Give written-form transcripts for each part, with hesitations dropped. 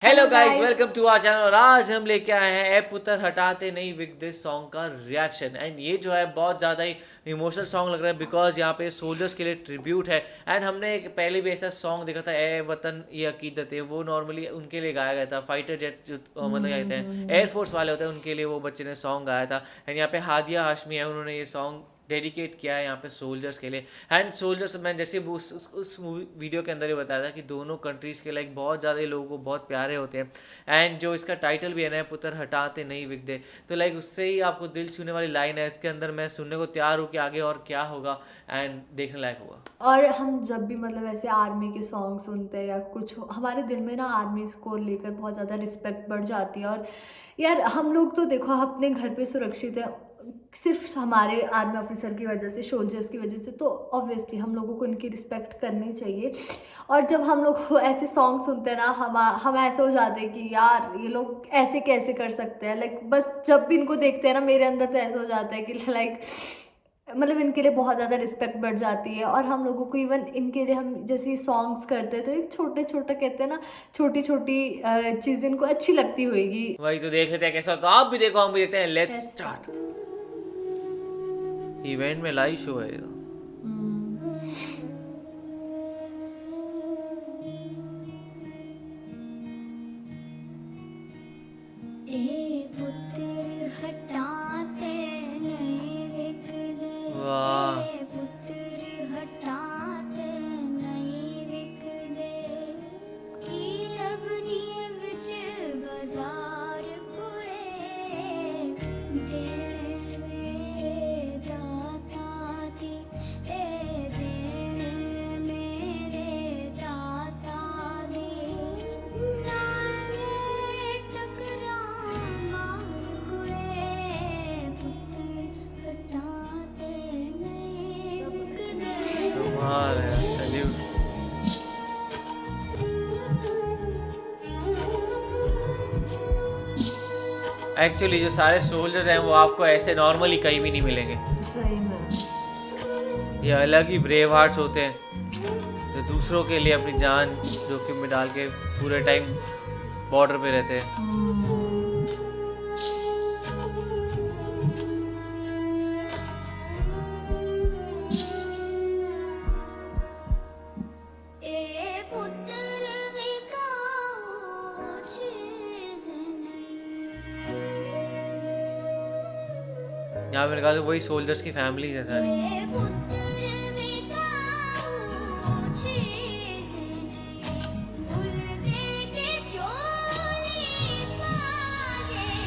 Hello hello guys, guys. Welcome to our channel. और आज हम लेके आए हैं ए पुत्र हटाते नहीं विक दिस सॉन्ग का रिएक्शन। एंड ये जो है बहुत ज़्यादा ही इमोशनल सॉन्ग लग रहा है बिकॉज यहाँ पे सोल्जर्स के लिए ट्रिब्यूट है। एंड हमने एक पहले भी ऐसा सॉन्ग देखा था, ए वतन ये अकीदत है, वो नॉर्मली उनके लिए गाया गया था। फाइटर जेट जो मतलब क्या कहते हैं, एयरफोर्स वाले होते हैं, उनके लिए वो बच्चे ने सॉन्ग गाया था। एंड यहाँ पे हादिया हाशमी है, उन्होंने ये सॉन्ग डेडिकेट किया है यहाँ पे सोल्जर्स के लिए। एंड सोल्जर्स, मैं जैसे उस मूवी वीडियो के अंदर ही बताया था कि दोनों कंट्रीज़ के लाइक बहुत ज़्यादा लोगों को बहुत प्यारे होते हैं। एंड जो इसका टाइटल भी है ना, पुत्र हटाते नहीं विक दे, तो लाइक उससे ही आपको दिल छूने वाली लाइन है इसके अंदर। मैं सुनने को तैयार हूँ कि आगे और क्या होगा एंड देखने लायक होगा। और हम जब भी मतलब ऐसे आर्मी के सॉन्ग सुनते हैं या कुछ हमारे दिल में ना आर्मी को लेकर बहुत ज़्यादा रिस्पेक्ट बढ़ जाती है। और यार हम लोग तो देखो अपने घर पे सुरक्षित है सिर्फ हमारे आर्मी ऑफिसर की वजह से, सोल्जर्स की वजह से। तो ऑब्वियसली हम लोगों को इनकी रिस्पेक्ट करनी चाहिए। और जब हम लोग ऐसे सॉन्ग सुनते हैं ना, हम ऐसे हो जाते हैं कि यार ये लोग ऐसे कैसे कर सकते हैं। लाइक बस जब भी इनको देखते हैं ना, मेरे अंदर तो ऐसा हो जाता है कि लाइक मतलब इनके लिए बहुत ज़्यादा रिस्पेक्ट बढ़ जाती है। और हम लोगों को इवन इनके लिए हम जैसे सॉन्ग्स करते हैं तो एक छोटे छोटे कहते हैं ना, छोटी छोटी चीज़ इनको अच्छी लगती होगी। वही तो देख लेते हैं कैसा होगा। आप भी देखो, हम भी देखते हैं। Let's let's start. Start. Event में लाइव शो है ये तो। ए पुत्र हटाते नहीं विक दे। वाह, ए पुत्र हटाते नहीं विक दे। की लबनी विच बाजार कुड़े। देने मेरे दाता दी। ए देने मेरे दाता दी। नाल टकरा मार कुड़े। पुत्र हटाते नहीं विक दे। तुम्हारा सल्यूट। एक्चुअली जो सारे सोल्जर्स हैं वो आपको ऐसे नॉर्मली कहीं भी नहीं मिलेंगे। सही में। ये अलग ही ब्रेव हार्ट्स होते हैं जो दूसरों के लिए अपनी जान जोखिम में डाल के पूरे टाइम बॉर्डर पे रहते हैं। ए पुत्र विकाऊ चीज नहीं। यहाँ मैंने कहा तो वही सोल्जर्स की फैमिलीज है सारी। ए पुत्र विकाऊ चीज नहीं। भूल दे के चोरी पाजेनी।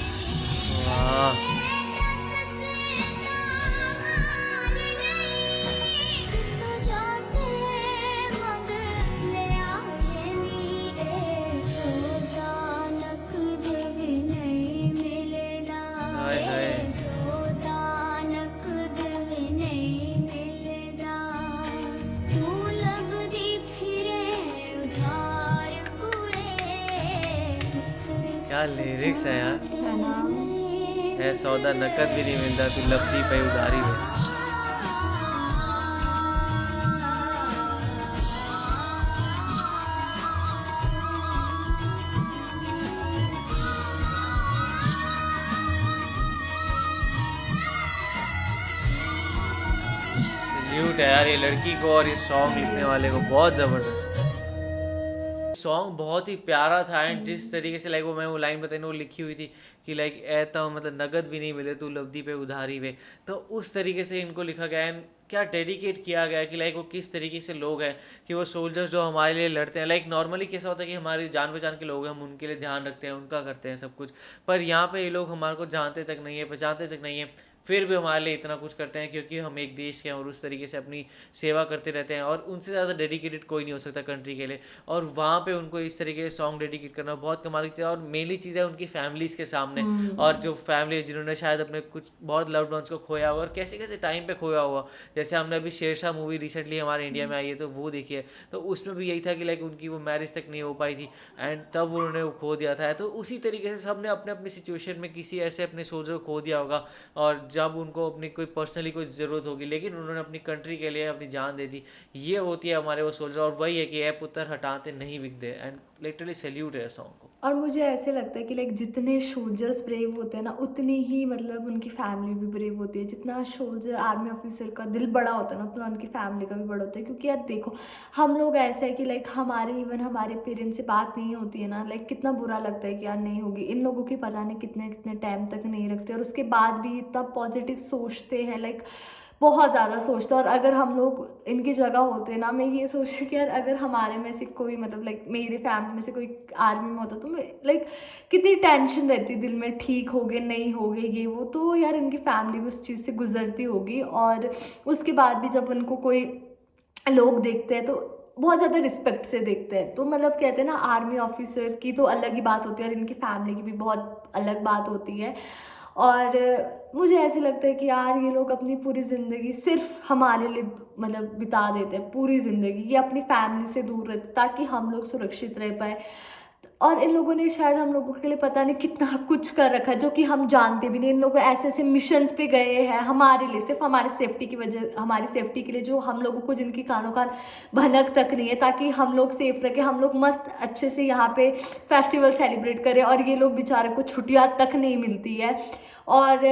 वाह, रस से दामाल नहीं। तो जाते मग ले आजेनी। ए सोदा नकद भी नहीं मिलेगा। हाय हाय। ए सोदा नकद भी नहीं मिलेगा। तू लभदी फिरे उधार कुड़े। क्या लिरिक्स है यार। है ना। है सौदा नकद भी नहीं मिलता, तू लपटी पे उधारी में। सल्यूट है यार ये लड़की को और ये सॉन्ग लिखने वाले को, बहुत ज़बरदस्त। सॉन्ग बहुत ही प्यारा था। एंड जिस तरीके से लाइक वो लाइन बताई ना, वो लिखी हुई थी कि लाइक ऐता मतलब नगद भी नहीं मिले तू लब्धी पे उधारी पे, तो उस तरीके से इनको लिखा गया। एंड क्या डेडिकेट किया गया कि लाइक वो किस तरीके से लोग हैं, कि वो सोल्जर्स जो हमारे लिए लड़ते हैं। लाइक नॉर्मली कैसा होता है कि हमारी जान पहचान के लोग हैं, हम उनके लिए ध्यान रखते हैं, उनका करते हैं सब कुछ। पर यहाँ पे ये लोग हमारे को जानते तक नहीं है, पहचानते तक नहीं है, फिर भी हमारे लिए इतना कुछ करते हैं क्योंकि हम एक देश के हैं और उस तरीके से अपनी सेवा करते रहते हैं। और उनसे ज़्यादा डेडिकेटेड कोई नहीं हो सकता कंट्री के लिए। और वहाँ पे उनको इस तरीके से सॉन्ग डेडिकेट करना बहुत कमाल की चीज़ है। और मेनली चीज़ है उनकी फैमिलीज़ के सामने। और जो फैमिली जिन्होंने शायद अपने कुछ बहुत लव्ड वंस को खोया हुआ और कैसे कैसे टाइम पे खोया हुआ। जैसे हमने अभी शेरशाह मूवी रिसेंटली हमारे इंडिया में आई है तो वो देखी है, तो उसमें भी यही था कि लाइक उनकी वो मैरिज तक नहीं हो पाई थी एंड तब उन्होंने वो खो दिया था। तो उसी तरीके से सबने अपने अपनी सिचुएशन में किसी ऐसे अपने सोल्जर को खो दिया होगा। और जब उनको अपनी कोई पर्सनली कोई ज़रूरत होगी, लेकिन उन्होंने अपनी कंट्री के लिए अपनी जान दे दी। ये होती है हमारे वो सोल्जर। और वही है कि ए पुत्र हटाते नहीं बिक दे। एंड लिटरली सैल्यूट है सॉन्ग को। और मुझे ऐसे लगता है कि लाइक जितने सोल्जर्स ब्रेव होते हैं ना, उतनी ही मतलब उनकी फैमिली भी ब्रेव होती है। जितना सोल्जर आर्मी ऑफिसर का दिल बड़ा होता है ना, उतना उनकी फैमिली का भी बड़ा होता है। क्योंकि यार देखो, हम लोग ऐसे है कि लाइक हमारे इवन हमारे पेरेंट्स से बात नहीं होती है ना, लाइक कितना बुरा लगता है कि यार नहीं होगी। इन लोगों की पता नहीं कितने कितने टाइम तक नहीं रखते, और उसके बाद भी इतना पॉजिटिव सोचते हैं, लाइक बहुत ज़्यादा सोचते हैं। और अगर हम लोग इनकी जगह होते ना, मैं ये सोचती कि यार अगर हमारे में से कोई मतलब लाइक मेरे फैमिली में से कोई आर्मी में होता तो मैं लाइक कितनी टेंशन रहती दिल में, ठीक हो गए नहीं हो गए ये वो। तो यार इनकी फैमिली भी उस चीज़ से गुजरती होगी, और उसके बाद भी जब उनको कोई लोग देखते हैं तो बहुत ज़्यादा रिस्पेक्ट से देखते हैं। तो मतलब कहते हैं ना, आर्मी ऑफिसर की तो अलग ही बात होती है, और इनकी फैमिली की भी बहुत अलग बात होती है। और मुझे ऐसे लगता है कि यार ये लोग अपनी पूरी ज़िंदगी सिर्फ हमारे लिए मतलब बिता देते हैं, पूरी ज़िंदगी ये अपनी फैमिली से दूर रहते ताकि हम लोग सुरक्षित रह पाए। और इन लोगों ने शायद हम लोगों के लिए पता नहीं कितना कुछ कर रखा है जो कि हम जानते भी नहीं। इन लोग ऐसे ऐसे मिशंस पे गए हैं हमारे लिए, सिर्फ हमारे सेफ्टी की वजह, हमारी सेफ्टी के लिए, जो हम लोगों को जिनकी कानों का भनक तक नहीं है, ताकि हम लोग सेफ रखें, हम लोग मस्त अच्छे से यहाँ पे फेस्टिवल सेलिब्रेट करें। और ये लोग बेचारे को छुट्टियाँ तक नहीं मिलती है। और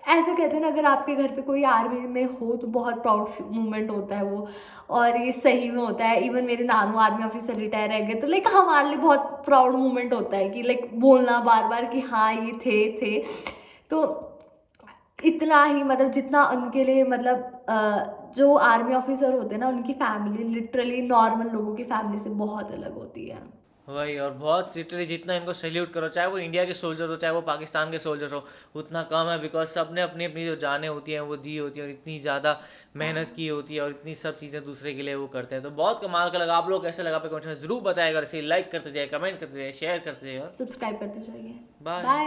ऐसे कहते हैं ना, अगर आपके घर पे कोई आर्मी में हो तो बहुत प्राउड मोमेंट होता है वो, और ये सही में होता है। इवन मेरे नानू आर्मी ऑफिसर रिटायर रह गए, तो लाइक हमारे लिए बहुत प्राउड मोमेंट होता है कि लाइक बोलना बार बार कि हाँ ये थे। तो इतना ही मतलब जितना उनके लिए मतलब जो आर्मी ऑफिसर होते हैं ना, उनकी फैमिली लिटरली नॉर्मल लोगों की फैमिली से बहुत अलग होती है। वही, और बहुत लिटरली जितना इनको सैल्यूट करो, चाहे वो इंडिया के सोल्जर हो चाहे वो पाकिस्तान के सोल्जर हो, उतना कम है। बिकॉज सब ने अपनी अपनी जो जानें होती हैं वो दी होती हैं, और इतनी ज़्यादा मेहनत की होती है, और इतनी सब चीज़ें दूसरे के लिए वो करते हैं। तो बहुत कमाल का लगा। आप लोग कैसे लगा पे कमेंट में ज़रूर बताएगा। ऐसे लाइक करते जाइए, कमेंट करते जाइए, शेयर करते जाइए, और सब्सक्राइब करते जाइए। बाय। बाय।